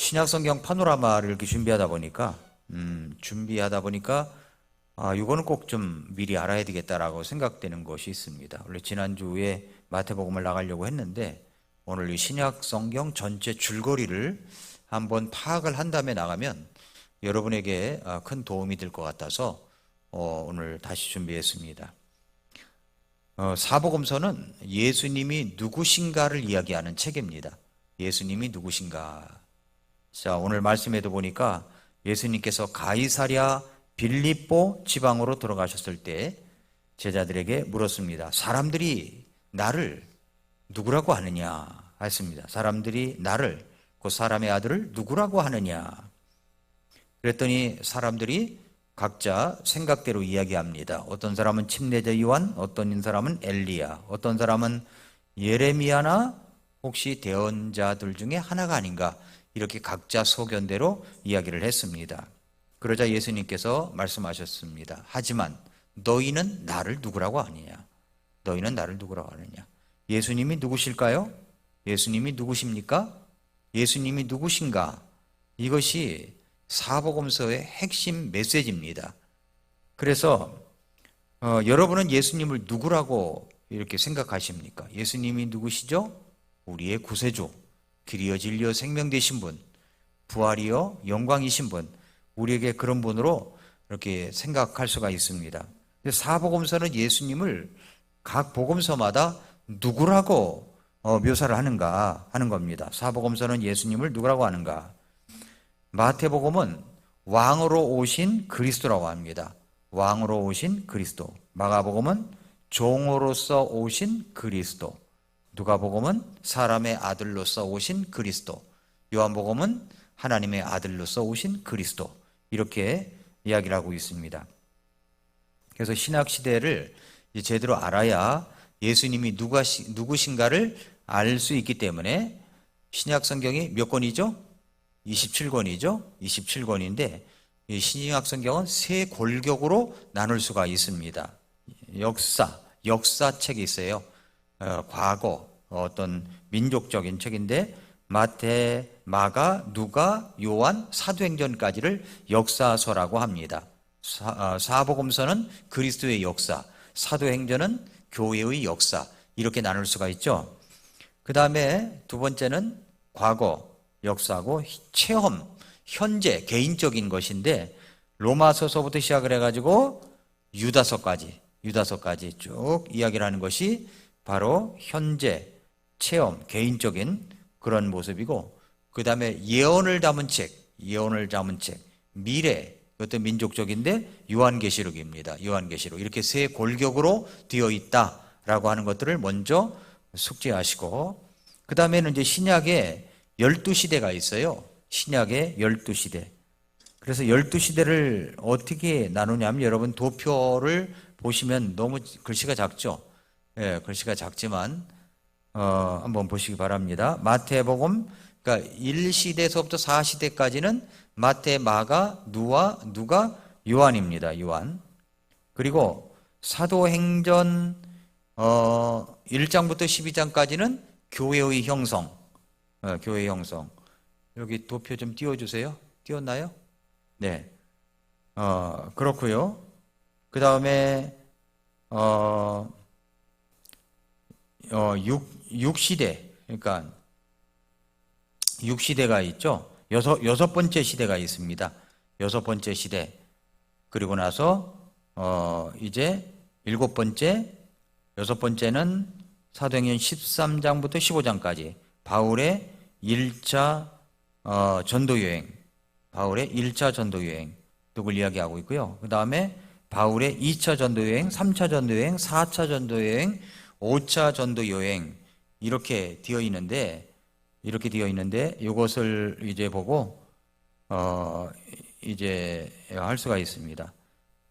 신약성경 파노라마를 이렇게 준비하다 보니까 이거는 꼭 좀 미리 알아야 되겠다라고 생각되는 것이 있습니다. 원래 지난주에 마태복음을 나가려고 했는데 오늘 이 신약성경 전체 줄거리를 한번 파악을 한 다음에 나가면 여러분에게 큰 도움이 될 것 같아서 오늘 다시 준비했습니다. 사복음서는 예수님이 누구신가를 이야기하는 책입니다. 예수님이 누구신가. 자, 오늘 말씀에도 보니까 예수님께서 가이사랴 빌립보 지방으로 들어가셨을 때 제자들에게 물었습니다. 사람들이 나를 누구라고 하느냐 했습니다. 사람들이 나를, 그 사람의 아들을 누구라고 하느냐. 그랬더니 사람들이 각자 생각대로 이야기합니다. 어떤 사람은 침례자 요한, 어떤 사람은 엘리야, 어떤 사람은 예레미야나 혹시 대언자들 중에 하나가 아닌가, 이렇게 각자 소견대로 이야기를 했습니다. 그러자 예수님께서 말씀하셨습니다. 하지만 너희는 나를 누구라고 하느냐? 너희는 나를 누구라고 하느냐? 예수님이 누구실까요? 예수님이 누구십니까? 예수님이 누구신가? 이것이 사복음서의 핵심 메시지입니다. 그래서 여러분은 예수님을 누구라고 이렇게 생각하십니까? 예수님이 누구시죠? 우리의 구세주, 길이여 진리여 생명 되신 분, 부활이여 영광이신 분, 우리에게 그런 분으로 이렇게 생각할 수가 있습니다. 사복음서는 예수님을 각 복음서마다 누구라고 묘사를 하는가 하는 겁니다. 사복음서는 예수님을 누구라고 하는가? 마태복음은 왕으로 오신 그리스도라고 합니다. 왕으로 오신 그리스도. 마가복음은 종으로서 오신 그리스도. 누가복음은 사람의 아들로서 오신 그리스도. 요한복음은 하나님의 아들로서 오신 그리스도. 이렇게 이야기를 하고 있습니다. 그래서 신약시대를 제대로 알아야 예수님이 누구신가를 알 수 있기 때문에 신약성경이 몇 권이죠? 27권이죠? 27권인데 이 신약성경은 세 골격으로 나눌 수가 있습니다. 역사책이 있어요. 과거, 어떤 민족적인 책인데 마태, 마가, 누가, 요한, 사도행전까지를 역사서라고 합니다. 사복음서는 그리스도의 역사, 사도행전은 교회의 역사, 이렇게 나눌 수가 있죠. 그 다음에 두 번째는 과거, 역사고 체험, 현재, 개인적인 것인데 로마서서부터 시작을 해가지고 유다서까지 쭉 이야기를 하는 것이 바로 현재, 체험, 개인적인 그런 모습이고, 그 다음에 예언을 담은 책, 미래, 이것도 민족적인데 요한계시록입니다. 요한계시록. 이렇게 세 골격으로 되어 있다라고 하는 것들을 먼저 숙지하시고, 그 다음에는 이제 신약에 12시대가 있어요. 신약에 12시대. 그래서 12시대를 어떻게 나누냐면 여러분 도표를 보시면 너무 글씨가 작죠? 예, 글씨가 작지만 한번 보시기 바랍니다. 마태복음, 그러니까 1시대에서부터 4시대까지는 마태, 마가, 누가, 요한입니다. 요한. 그리고 사도행전 1장부터 12장까지는 교회의 형성. 교회의 형성. 여기 도표 좀 띄워주세요. 띄웠나요? 네. 그렇고요. 그 다음에 6시대, 그러니까 6시대가 있죠. 여섯 번째 시대가 있습니다. 여섯 번째 시대. 그리고 나서 이제 여섯 번째는 사도행전 13장부터 15장까지 바울의 1차 전도여행, 바울의 1차 전도여행 그걸 이야기하고 있고요. 그 다음에 바울의 2차 전도여행, 3차 전도여행, 4차 전도여행, 5차 전도여행 이렇게 되어 있는데 이것을 이제 보고 이제 할 수가 있습니다.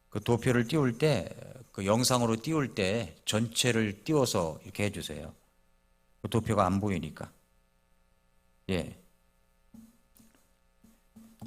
그 도표를 띄울 때, 그 영상으로 띄울 때 전체를 띄워서 이렇게 해주세요. 그 도표가 안 보이니까. 예.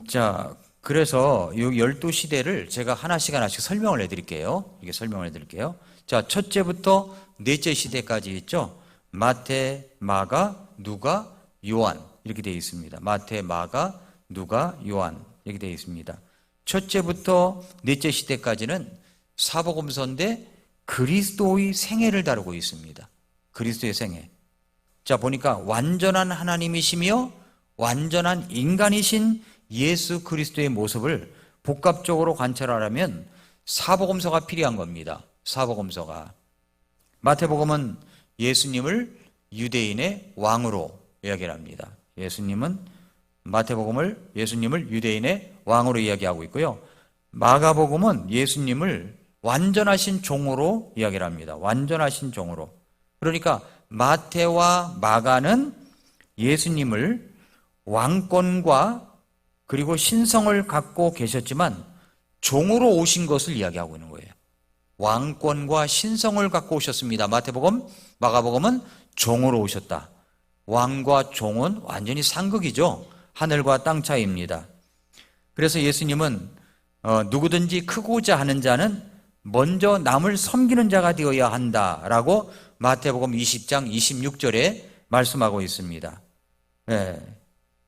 자, 그래서 이 12시대를 제가 하나씩 설명을 해드릴게요. 이게 설명을 해드릴게요. 자, 첫째부터 넷째 시대까지 있죠. 마태, 마가, 누가, 요한. 이렇게 되어 있습니다. 마태, 마가, 누가, 요한 이렇게 되어 있습니다. 첫째부터 넷째 시대까지는 사복음서인데 그리스도의 생애를 다루고 있습니다. 그리스도의 생애. 자, 보니까 완전한 하나님이시며 완전한 인간이신 예수 그리스도의 모습을 복합적으로 관찰하려면 사복음서가 필요한 겁니다. 사복음서가. 마태복음은 예수님을 유대인의 왕으로 이야기를 합니다. 마태복음을 예수님을 유대인의 왕으로 이야기하고 있고요. 마가복음은 예수님을 완전하신 종으로 이야기를 합니다. 완전하신 종으로. 그러니까 마태와 마가는 예수님을 왕권과 그리고 신성을 갖고 계셨지만 종으로 오신 것을 이야기하고 있는 거예요. 왕권과 신성을 갖고 오셨습니다. 마태복음, 마가복음은 종으로 오셨다. 왕과 종은 완전히 상극이죠. 하늘과 땅 차이입니다. 그래서 예수님은 누구든지 크고자 하는 자는 먼저 남을 섬기는 자가 되어야 한다라고 마태복음 20장 26절에 말씀하고 있습니다. 네.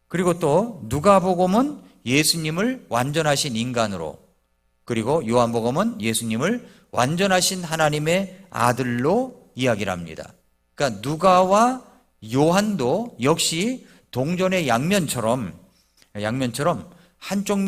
그리고 또 누가복음은 예수님을 완전하신 인간으로, 그리고 요한복음은 예수님을 완전하신 하나님의 아들로 이야기를 합니다. 그러니까 누가와 요한도 역시 동전의 양면처럼 한쪽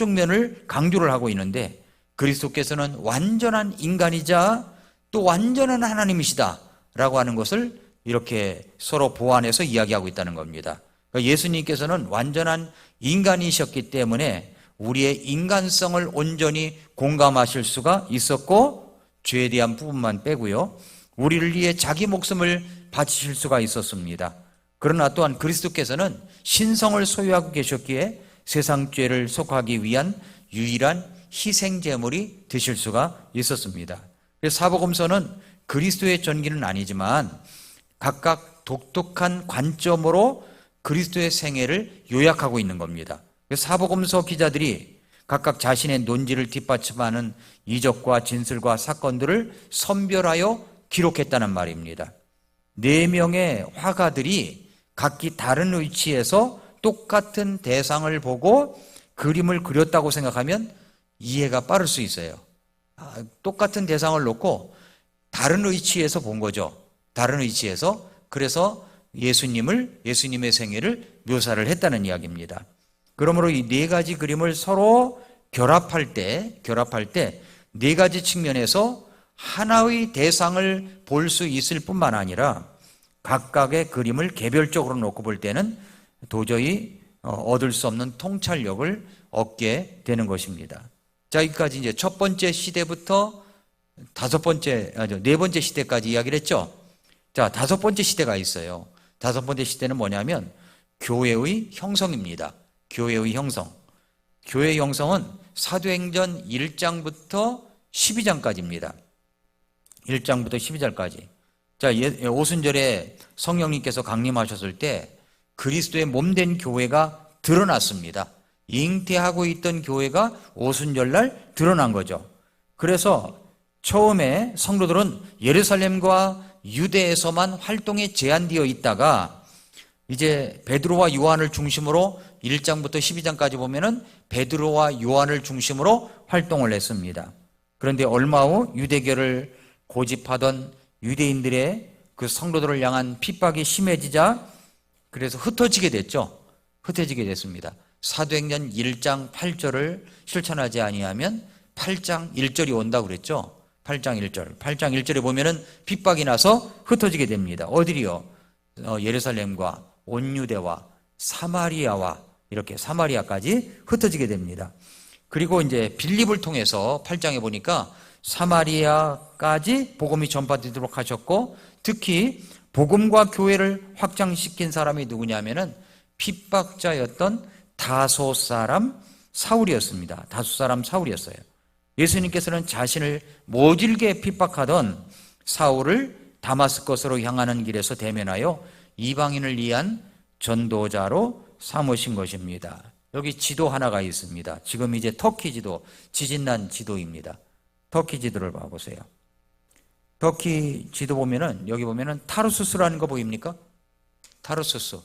면을 강조를 하고 있는데, 그리스도께서는 완전한 인간이자 또 완전한 하나님이시다 라고 하는 것을 이렇게 서로 보완해서 이야기하고 있다는 겁니다. 그러니까 예수님께서는 완전한 인간이셨기 때문에 우리의 인간성을 온전히 공감하실 수가 있었고, 죄에 대한 부분만 빼고요, 우리를 위해 자기 목숨을 바치실 수가 있었습니다. 그러나 또한 그리스도께서는 신성을 소유하고 계셨기에 세상 죄를 속하기 위한 유일한 희생제물이 되실 수가 있었습니다. 그래서 사복음서는 그리스도의 전기는 아니지만 각각 독특한 관점으로 그리스도의 생애를 요약하고 있는 겁니다. 사복음서 기자들이 각각 자신의 논지를 뒷받침하는 이적과 진술과 사건들을 선별하여 기록했다는 말입니다. 4명의 화가들이 각기 다른 위치에서 똑같은 대상을 보고 그림을 그렸다고 생각하면 이해가 빠를 수 있어요. 똑같은 대상을 놓고 다른 위치에서 본 거죠. 다른 위치에서. 그래서 예수님의 생애를 묘사를 했다는 이야기입니다. 그러므로 이 4가지 그림을 서로 결합할 때 4가지 측면에서 하나의 대상을 볼 수 있을 뿐만 아니라 각각의 그림을 개별적으로 놓고 볼 때는 도저히 얻을 수 없는 통찰력을 얻게 되는 것입니다. 자, 여기까지 이제 첫 번째 시대부터 네 번째 시대까지 이야기를 했죠. 자, 5번째 시대가 있어요. 5번째 시대는 뭐냐면 교회의 형성입니다. 교회의 형성. 교회의 형성은 사도행전 1장부터 12장까지입니다. 1장부터 12장까지. 자, 오순절에 성령님께서 강림하셨을 때 그리스도의 몸된 교회가 드러났습니다. 잉태하고 있던 교회가 오순절날 드러난 거죠. 그래서 처음에 성도들은 예루살렘과 유대에서만 활동에 제한되어 있다가 이제 베드로와 요한을 중심으로 1장부터 12장까지 보면은 베드로와 요한을 중심으로 활동을 했습니다. 그런데 얼마 후 유대교를 고집하던 유대인들의 그 성도들을 향한 핍박이 심해지자 그래서 흩어지게 됐습니다. 사도행전 1장 8절을 실천하지 아니하면 8장 1절이 온다고 그랬죠. 8장 1절에 보면은 핍박이 나서 흩어지게 됩니다. 어디리요? 예루살렘과 온 유대와 사마리아와 이렇게 사마리아까지 흩어지게 됩니다. 그리고 이제 빌립을 통해서 8장에 보니까 사마리아까지 복음이 전파되도록 하셨고, 특히 복음과 교회를 확장시킨 사람이 누구냐면은 핍박자였던 다소 사람 사울이었습니다. 다소 사람 사울이었어요. 예수님께서는 자신을 모질게 핍박하던 사울을 다마스커스로 향하는 길에서 대면하여 이방인을 위한 전도자로 삼으신 것입니다. 여기 지도 하나가 있습니다. 지금 이제 터키 지도, 지진난 지도입니다. 터키 지도를 봐보세요. 터키 지도 보면은 여기 보면은 타르수스라는 거 보입니까? 타르수스.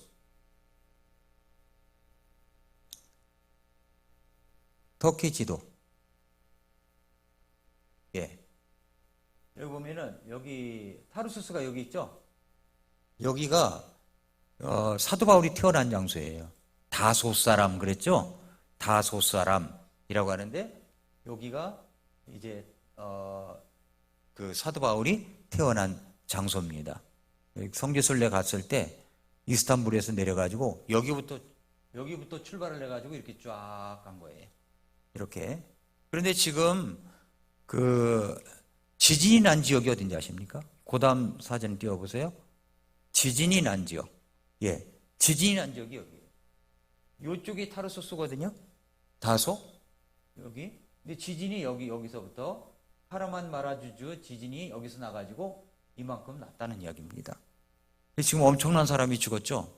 터키 지도. 예. 여기 보면은 여기 타르수스가 여기 있죠? 여기가 사도 바울이 태어난 장소예요. 다소 사람 그랬죠? 다소 사람이라고 하는데 여기가 이제 그 사도 바울이 태어난 장소입니다. 성지순례 갔을 때 이스탄불에서 내려가지고 여기부터 출발을 해가지고 이렇게 쫙 간 거예요. 이렇게. 그런데 지금 그 지진이 난 지역이 어딘지 아십니까? 고담 사진 띄워보세요. 지진이 난 지역. 예. 지진이 난 지역이 여기예요. 이쪽이 타르소스거든요. 다소. 여기. 근데 지진이 여기서부터 하라만 마라주주 지진이 여기서 나가지고 이만큼 났다는 이야기입니다. 지금 엄청난 사람이 죽었죠?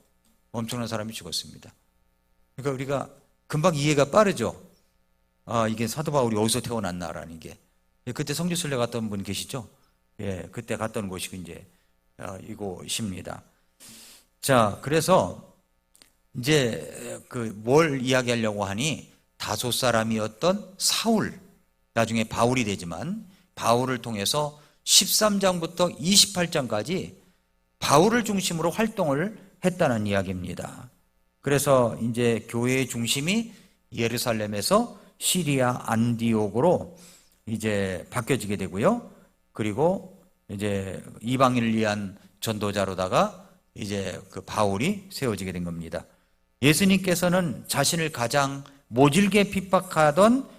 엄청난 사람이 죽었습니다. 그러니까 우리가 금방 이해가 빠르죠? 아, 이게 사도 바울이 어디서 태어났나라는 게. 그때 성지순례 갔던 분 계시죠? 예, 그때 갔던 곳이 이제 이곳입니다. 자, 그래서 이제 뭘 이야기하려고 하니 다소 사람이었던 사울, 나중에 바울이 되지만 바울을 통해서 13장부터 28장까지 바울을 중심으로 활동을 했다는 이야기입니다. 그래서 이제 교회의 중심이 예루살렘에서 시리아 안디옥으로 이제 바뀌어지게 되고요. 그리고 이제 이방인을 위한 전도자로다가 이제 그 바울이 세워지게 된 겁니다. 예수님께서는 자신을 가장 모질게 핍박하던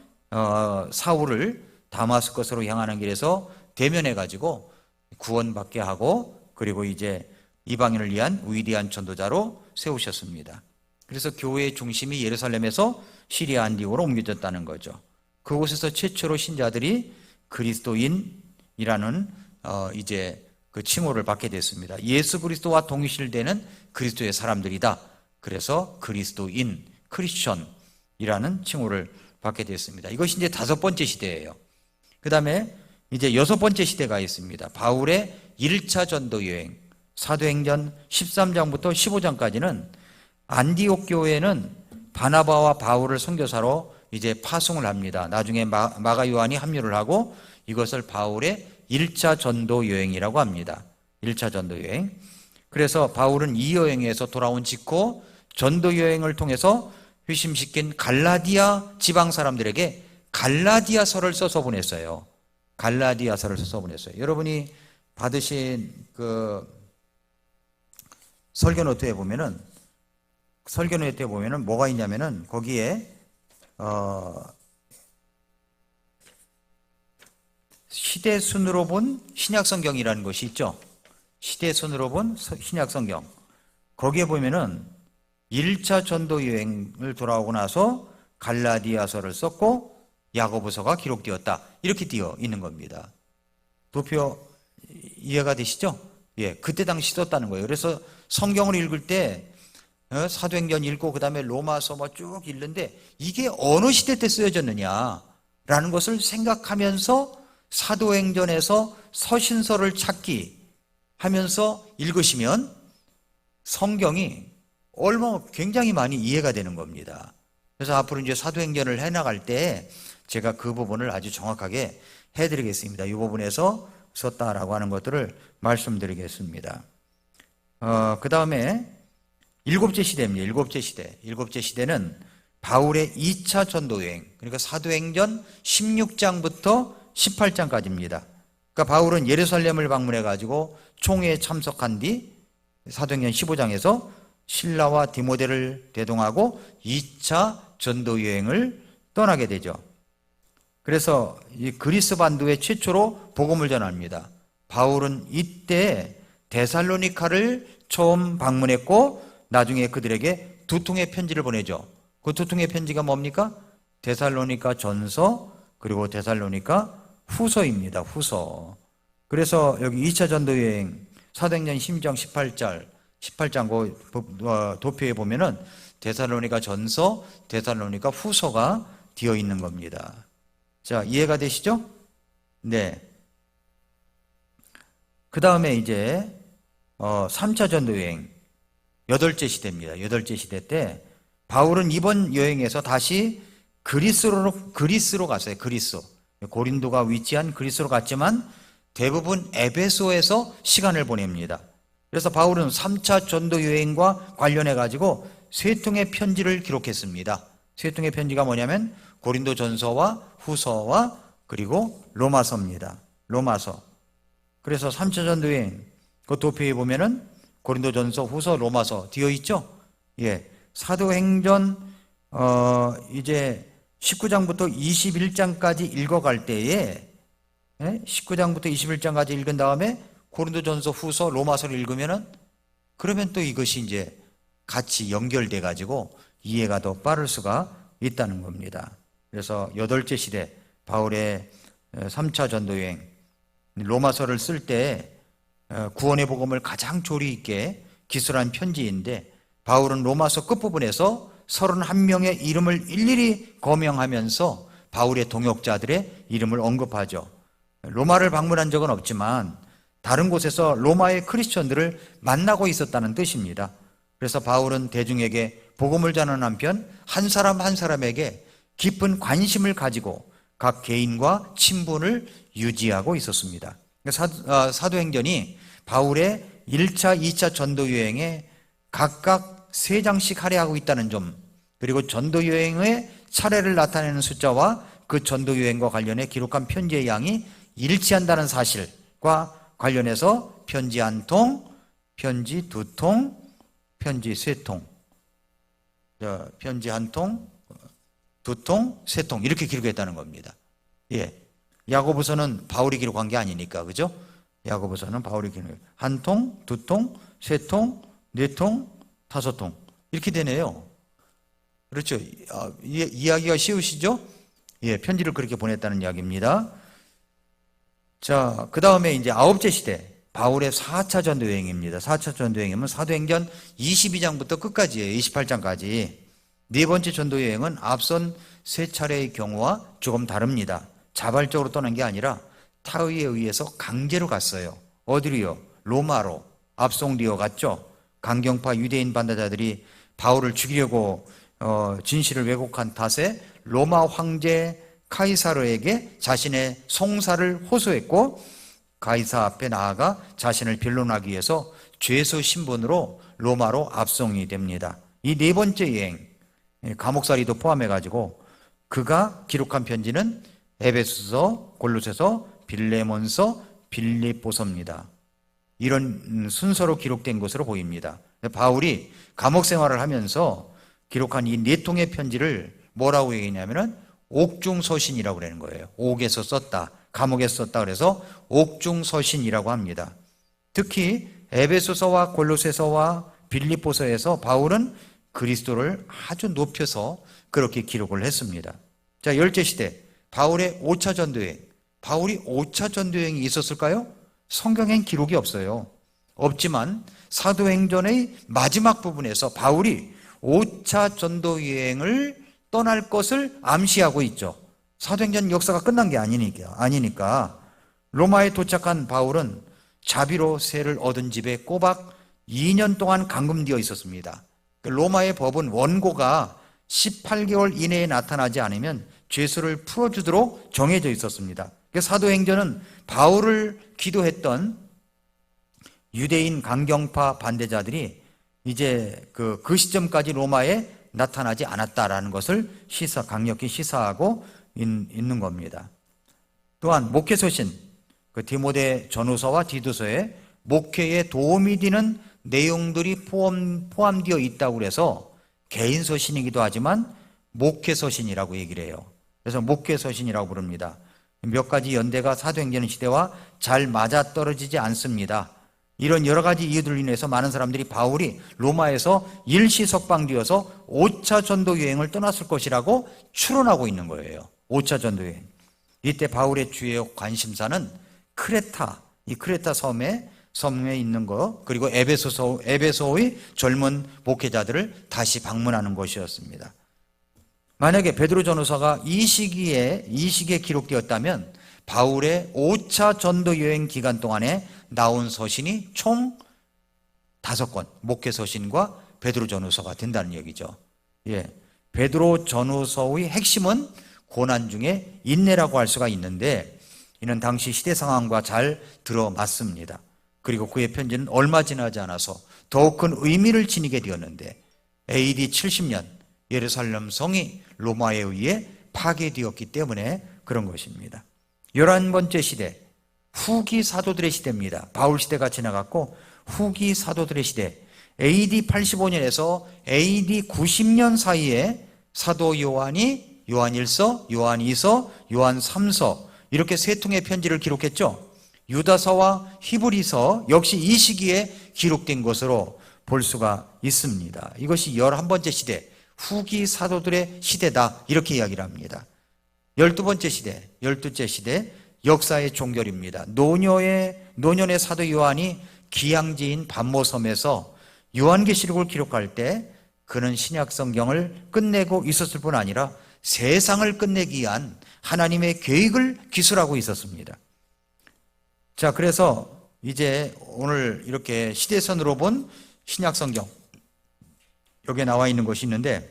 사울을 다마스커스로 향하는 길에서 대면해 가지고 구원받게 하고 그리고 이제 이방인을 위한 위대한 전도자로 세우셨습니다. 그래서 교회의 중심이 예루살렘에서 시리아 안디옥으로 옮겨졌다는 거죠. 그곳에서 최초로 신자들이 그리스도인이라는 이제 그 칭호를 받게 됐습니다. 예수 그리스도와 동일시되는 그리스도의 사람들이다. 그래서 그리스도인, 크리스천이라는 칭호를 받게 됐습니다. 이것이 이제 5번째 시대예요. 그 다음에 이제 6번째 시대가 있습니다. 바울의 1차 전도 여행, 사도행전 13장부터 15장까지는 안디옥 교회는 바나바와 바울을 선교사로 이제 파송을 합니다. 나중에 마가 요한이 합류를 하고 이것을 바울의 1차 전도 여행이라고 합니다. 1차 전도 여행. 그래서 바울은 이 여행에서 돌아온 직후 전도 여행을 통해서 회심시킨 갈라디아 지방 사람들에게 갈라디아서를 써서 보냈어요. 갈라디아서를 써서 보냈어요. 여러분이 받으신 그 설교노트에 보면은 뭐가 있냐면은 거기에 시대순으로 본 신약성경이라는 것이 있죠. 시대순으로 본 신약성경. 거기에 보면은 1차 전도 여행을 돌아오고 나서 갈라디아서를 썼고 야고보서가 기록되었다. 이렇게 되어 있는 겁니다. 도표 이해가 되시죠? 예, 그때 당시 썼다는 거예요. 그래서 성경을 읽을 때 사도행전 읽고 그 다음에 로마서 뭐 쭉 읽는데 이게 어느 시대 때 쓰여졌느냐라는 것을 생각하면서 사도행전에서 서신서를 찾기 하면서 읽으시면 성경이 굉장히 많이 이해가 되는 겁니다. 그래서 앞으로 이제 사도행전을 해나갈 때 제가 그 부분을 아주 정확하게 해드리겠습니다. 이 부분에서 썼다라고 하는 것들을 말씀드리겠습니다. 그 다음에 7째 시대입니다. 7째 시대. 7째 시대는 바울의 2차 전도여행, 그러니까 사도행전 16장부터 18장까지입니다. 그러니까 바울은 예루살렘을 방문해가지고 총회에 참석한 뒤 사도행전 15장에서 실라와 디모데를 대동하고 2차 전도여행을 떠나게 되죠. 그래서 이 그리스 반도에 최초로 복음을 전합니다. 바울은 이때 데살로니카를 처음 방문했고 나중에 그들에게 2통의 편지를 보내죠. 그 2통의 편지가 뭡니까? 데살로니카 전서 그리고 데살로니카 후서입니다. 후서. 그래서 여기 2차 전도여행 사도행전 16장 18장 그 도표에 보면은 데살로니카 전서, 데살로니카 후서가 되어 있는 겁니다. 자, 이해가 되시죠? 네. 그 다음에 이제 3차 전도여행 8째 시대입니다. 8째 시대 때 바울은 이번 여행에서 다시 그리스로 갔어요. 그리스. 고린도가 위치한 그리스로 갔지만 대부분 에베소에서 시간을 보냅니다. 그래서 바울은 3차 전도 여행과 관련해 가지고 세 통의 편지를 기록했습니다. 세 통의 편지가 뭐냐면 고린도 전서와 후서와 그리고 로마서입니다. 로마서. 그래서 3차 전도 여행 그 도표에 보면은 고린도 전서, 후서, 로마서 되어 있죠? 예. 사도행전 이제 19장부터 21장까지 읽어갈 때에 19장부터 21장까지 읽은 다음에 고린도전서, 후서, 로마서를 읽으면은 그러면 또 이것이 이제 같이 연결돼 가지고 이해가 더 빠를 수가 있다는 겁니다. 그래서 여덟째 시대 바울의 3차 전도여행 로마서를 쓸 때 구원의 복음을 가장 조리 있게 기술한 편지인데 바울은 로마서 끝부분에서 31명의 이름을 일일이 거명하면서 바울의 동역자들의 이름을 언급하죠. 로마를 방문한 적은 없지만 다른 곳에서 로마의 크리스천들을 만나고 있었다는 뜻입니다. 그래서 바울은 대중에게 복음을 전하는 한편 한 사람 한 사람에게 깊은 관심을 가지고 각 개인과 친분을 유지하고 있었습니다. 사도행전이 바울의 1차, 2차 전도여행에 각각 3장씩 할애하고 있다는 점, 그리고 전도여행의 차례를 나타내는 숫자와 그 전도여행과 관련해 기록한 편지의 양이 일치한다는 사실과 관련해서 편지 1통, 편지 2통, 편지 3통, 편지 1통, 2통, 3통 이렇게 기록했다는 겁니다. 예, 야고보서는 바울이 기록한 게 아니니까, 그죠? 야고보서는 바울이 기록한 1통, 2통, 3통, 4통, 5통 이렇게 되네요. 그렇죠? 이야기가 쉬우시죠? 예, 편지를 그렇게 보냈다는 이야기입니다. 자, 그 다음에 이제 9째 시대 바울의 4차 전도여행입니다. 4차 전도여행이면 사도행전 22장부터 끝까지예요. 28장까지. 네 번째 전도여행은 앞선 3차례의 경우와 조금 다릅니다. 자발적으로 떠난 게 아니라 타의에 의해서 강제로 갔어요. 어디로요? 로마로 압송되어 갔죠. 강경파 유대인 반대자들이 바울을 죽이려고 진실을 왜곡한 탓에 로마 황제 카이사르에게 자신의 송사를 호소했고 가이사 앞에 나아가 자신을 변론하기 위해서 죄수 신분으로 로마로 압송이 됩니다. 이 네 번째 여행, 감옥살이도 포함해가지고 그가 기록한 편지는 에베소서, 골로새서, 빌레몬서, 빌립보서입니다. 이런 순서로 기록된 것으로 보입니다. 바울이 감옥 생활을 하면서 기록한 이 네 통의 편지를 뭐라고 얘기했냐면은 옥중서신이라고 그러는 거예요. 옥에서 썼다, 감옥에서 썼다 그래서 옥중서신이라고 합니다. 특히 에베소서와 골로새서와 빌립보서에서 바울은 그리스도를 아주 높여서 그렇게 기록을 했습니다. 자, 10째 시대 바울의 5차 전도여행. 바울이 5차 전도여행이 있었을까요? 성경엔 기록이 없어요. 없지만 사도행전의 마지막 부분에서 바울이 5차 전도여행을 떠날 것을 암시하고 있죠. 사도행전 역사가 끝난 게 아니니까 로마에 도착한 바울은 자비로 세를 얻은 집에 꼬박 2년 동안 감금되어 있었습니다. 로마의 법은 원고가 18개월 이내에 나타나지 않으면 죄수를 풀어주도록 정해져 있었습니다. 사도행전은 바울을 기도했던 유대인 강경파 반대자들이 이제 그 시점까지 로마에 나타나지 않았다라는 것을 강력히 시사하고 있는 겁니다. 또한 목회서신, 그 디모데 전후서와 디도서에 목회에 도움이 되는 내용들이 포함되어 있다고 해서 개인서신이기도 하지만 목회서신이라고 얘기를 해요. 그래서 목회서신이라고 부릅니다. 몇 가지 연대가 사도행전 시대와 잘 맞아떨어지지 않습니다. 이런 여러 가지 이유들로 인해서 많은 사람들이 바울이 로마에서 일시 석방되어서 5차 전도 여행을 떠났을 것이라고 추론하고 있는 거예요. 5차 전도 여행. 이때 바울의 주요 관심사는 크레타, 이 크레타 섬에 있는 거, 그리고 에베소의 젊은 목회자들을 다시 방문하는 것이었습니다. 만약에 베드로전후서가 이 시기에 기록되었다면 바울의 5차 전도 여행 기간 동안에 나온 서신이 총 5권, 목회 서신과 베드로전후서가 된다는 얘기죠. 예. 베드로 전후서의 핵심은 고난 중에 인내라고 할 수가 있는데, 이는 당시 시대 상황과 잘 들어맞습니다. 그리고 그의 편지는 얼마 지나지 않아서 더욱 큰 의미를 지니게 되었는데, AD 70년 예루살렘 성이 로마에 의해 파괴되었기 때문에 그런 것입니다. 11번째 시대, 후기 사도들의 시대입니다. 바울 시대가 지나갔고 후기 사도들의 시대, AD 85년에서 AD 90년 사이에 사도 요한이 요한 1서, 요한 2서, 요한 3서 이렇게 세 통의 편지를 기록했죠. 유다서와 히브리서 역시 이 시기에 기록된 것으로 볼 수가 있습니다. 이것이 11번째 시대, 후기 사도들의 시대다 이렇게 이야기를 합니다. 12번째 시대, 12째 시대, 역사의 종결입니다. 노년의 사도 요한이 기양지인 반모섬에서 요한계시록을 기록할 때 그는 신약 성경을 끝내고 있었을 뿐 아니라 세상을 끝내기 위한 하나님의 계획을 기술하고 있었습니다. 자, 그래서 이제 오늘 이렇게 시대선으로 본 신약 성경, 여기에 나와 있는 것이 있는데,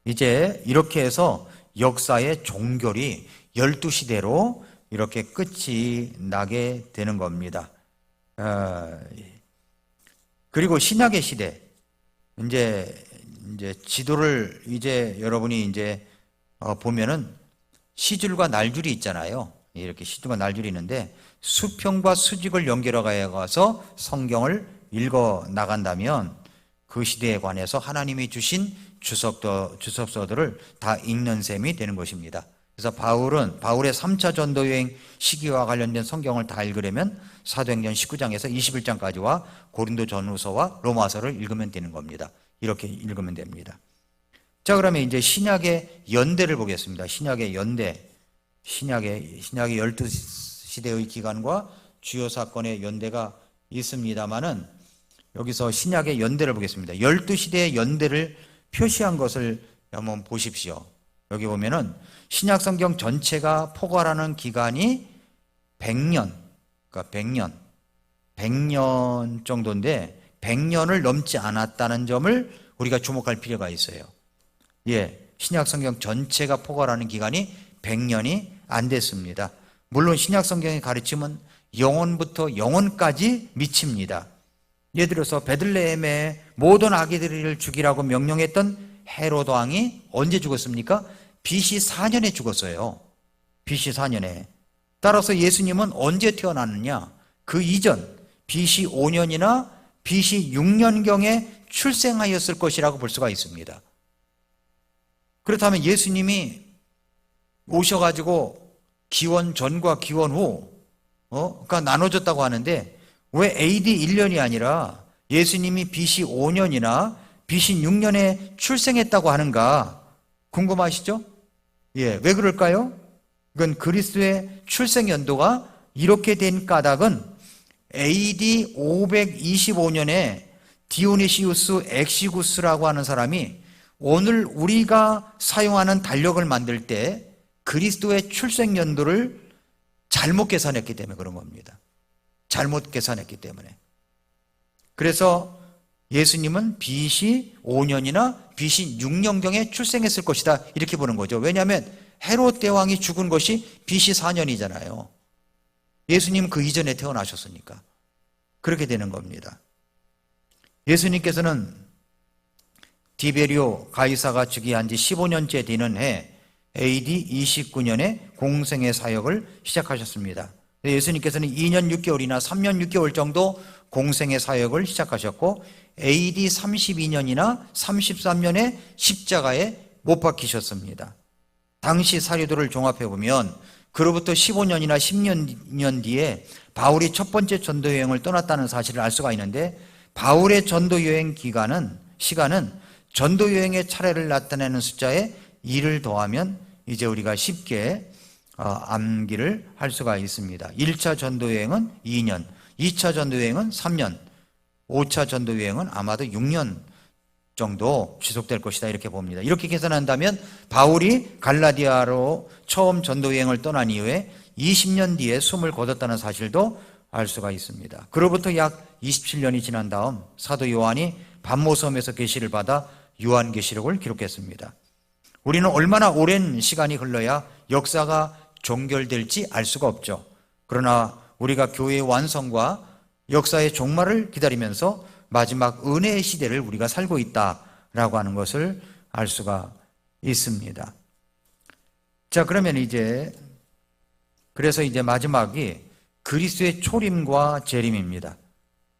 이제 이렇게 해서 역사의 종결이 12시대로 이렇게 끝이 나게 되는 겁니다. 그리고 신약의 시대, 이제 지도를 이제 여러분이 이제 보면은 시줄과 날줄이 있잖아요. 이렇게 시줄과 날줄이 있는데 수평과 수직을 연결해 가서 성경을 읽어 나간다면 그 시대에 관해서 하나님이 주신 주석서들을 다 읽는 셈이 되는 것입니다. 그래서 바울의 3차 전도 여행 시기와 관련된 성경을 다 읽으려면 사도행전 19장에서 21장까지와 고린도 전후서와 로마서를 읽으면 되는 겁니다. 이렇게 읽으면 됩니다. 자, 그러면 이제 신약의 연대를 보겠습니다. 신약의 연대, 신약의 12시대의 기간과 주요 사건의 연대가 있습니다만은 여기서 신약의 연대를 보겠습니다. 12시대의 연대를 표시한 것을 한번 보십시오. 여기 보면은 신약 성경 전체가 포괄하는 기간이 100년, 그러니까 100년 정도인데 100년을 넘지 않았다는 점을 우리가 주목할 필요가 있어요. 신약 성경 전체가 포괄하는 기간이 100년이 안 됐습니다. 물론 신약 성경의 가르침은 영원부터 영원까지 미칩니다. 예를 들어서 베들레헴에 모든 아기들을 죽이라고 명령했던 헤로드 왕이 언제 죽었습니까? BC 4년에 죽었어요. BC 4년에. 따라서 예수님은 언제 태어났느냐? 그 이전 BC 5년이나 BC 6년경에 출생하였을 것이라고 볼 수가 있습니다. 그렇다면 예수님이 오셔가지고 기원 전과 기원 후가 나눠졌다고 하는데 왜 AD 1년이 아니라 예수님이 BC 5년이나 BC 6년에 출생했다고 하는가 궁금하시죠? 왜 그럴까요? 이건 그리스도의 출생 연도가 이렇게 된 까닭은 AD 525년에 디오니시우스 엑시구스라고 하는 사람이 오늘 우리가 사용하는 달력을 만들 때 그리스도의 출생 연도를 잘못 계산했기 때문에 그런 겁니다. 잘못 계산했기 때문에. 그래서 예수님은 BC 5년이나 BC 6년경에 출생했을 것이다 이렇게 보는 거죠. 왜냐하면 헤롯 대왕이 죽은 것이 BC 4년이잖아요. 예수님 그 이전에 태어나셨으니까 그렇게 되는 겁니다. 예수님께서는 디베리오 가이사가 즉위한 지 15년째 되는 해 AD 29년에 공생의 사역을 시작하셨습니다. 예수님께서는 2년 6개월이나 3년 6개월 정도 공생의 사역을 시작하셨고 AD 32년이나 33년에 십자가에 못 박히셨습니다. 당시 사료들을 종합해보면 그로부터 15년이나 10년 뒤에 바울이 첫 번째 전도여행을 떠났다는 사실을 알 수가 있는데 바울의 전도여행 시간은 전도여행의 차례를 나타내는 숫자에 2를 더하면 이제 우리가 쉽게 암기를 할 수가 있습니다. 1차 전도여행은 2년, 2차 전도여행은 3년, 5차 전도여행은 아마도 6년 정도 지속될 것이다 이렇게 봅니다. 이렇게 계산한다면 바울이 갈라디아로 처음 전도여행을 떠난 이후에 20년 뒤에 숨을 거뒀다는 사실도 알 수가 있습니다. 그로부터 약 27년이 지난 다음 사도 요한이 반모섬에서 계시를 받아 요한계시록을 기록했습니다. 우리는 얼마나 오랜 시간이 흘러야 역사가 종결될지 알 수가 없죠. 그러나 우리가 교회의 완성과 역사의 종말을 기다리면서 마지막 은혜의 시대를 우리가 살고 있다라고 하는 것을 알 수가 있습니다. 자, 그러면 그래서 이제 마지막이 그리스도의 초림과 재림입니다.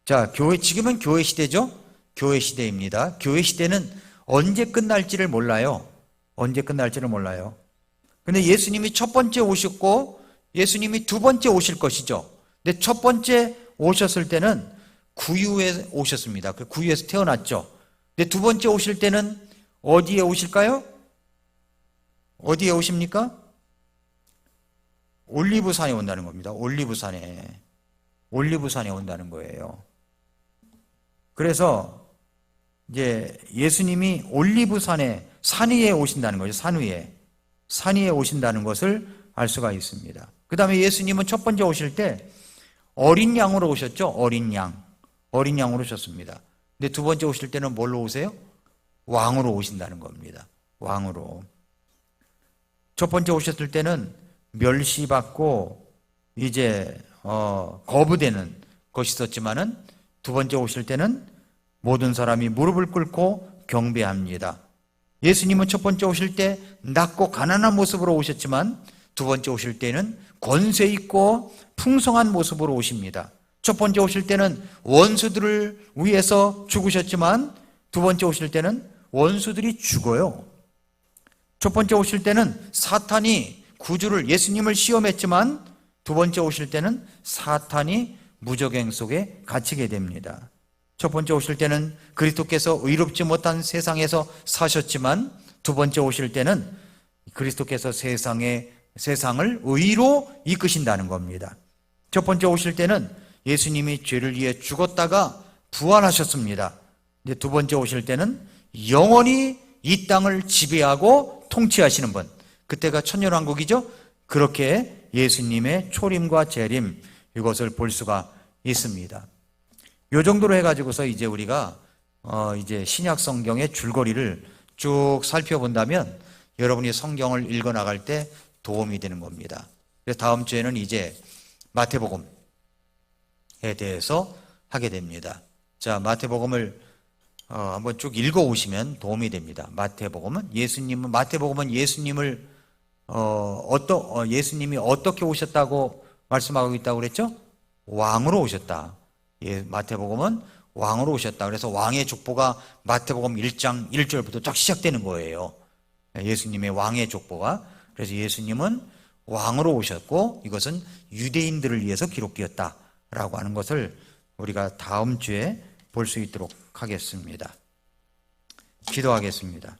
자, 지금은 교회 시대죠? 교회 시대입니다. 교회 시대는 언제 끝날지를 몰라요. 언제 끝날지를 몰라요. 근데 예수님이 첫 번째 오셨고 예수님이 두 번째 오실 것이죠. 근데 첫 번째 오셨을 때는 구유에 오셨습니다. 그 구유에서 태어났죠. 근데 두 번째 오실 때는 어디에 오실까요? 어디에 오십니까? 올리브산에 온다는 겁니다. 올리브산에 온다는 거예요. 그래서 이제 예수님이 올리브산에 산 위에 오신다는 거죠. 산 위에 오신다는 것을 알 수가 있습니다. 그 다음에 예수님은 첫 번째 오실 때 어린 양으로 오셨죠. 어린 양으로 오셨습니다. 근데 두 번째 오실 때는 뭘로 오세요? 왕으로 오신다는 겁니다. 왕으로. 첫 번째 오셨을 때는 멸시받고 거부되는 것이 있었지만은 두 번째 오실 때는 모든 사람이 무릎을 꿇고 경배합니다. 예수님은 첫 번째 오실 때 낮고 가난한 모습으로 오셨지만 두 번째 오실 때는 권세 있고 풍성한 모습으로 오십니다. 첫 번째 오실 때는 원수들을 위해서 죽으셨지만 두 번째 오실 때는 원수들이 죽어요. 첫 번째 오실 때는 사탄이 예수님을 시험했지만 두 번째 오실 때는 사탄이 무적행 속에 갇히게 됩니다. 첫 번째 오실 때는 그리스도께서 의롭지 못한 세상에서 사셨지만 두 번째 오실 때는 그리스도께서 세상을 의로 이끄신다는 겁니다. 첫 번째 오실 때는 예수님이 죄를 위해 죽었다가 부활하셨습니다. 이제 두 번째 오실 때는 영원히 이 땅을 지배하고 통치하시는 분, 그때가 천년왕국이죠. 그렇게 예수님의 초림과 재림, 이것을 볼 수가 있습니다. 이 정도로 해가지고서 이제 우리가 신약 성경의 줄거리를 쭉 살펴본다면 여러분이 성경을 읽어 나갈 때 도움이 되는 겁니다. 그래서 다음 주에는 이제 마태복음에 대해서 하게 됩니다. 자, 마태복음을 한번 쭉 읽어 오시면 도움이 됩니다. 마태복음은 예수님이 어떻게 오셨다고 말씀하고 있다고 그랬죠? 왕으로 오셨다. 마태복음은 왕으로 오셨다. 그래서 왕의 족보가 마태복음 1장 1절부터 쫙 시작되는 거예요. 예수님의 왕의 족보가. 그래서 예수님은 왕으로 오셨고 이것은 유대인들을 위해서 기록되었다라고 하는 것을 우리가 다음 주에 볼 수 있도록 하겠습니다. 기도하겠습니다.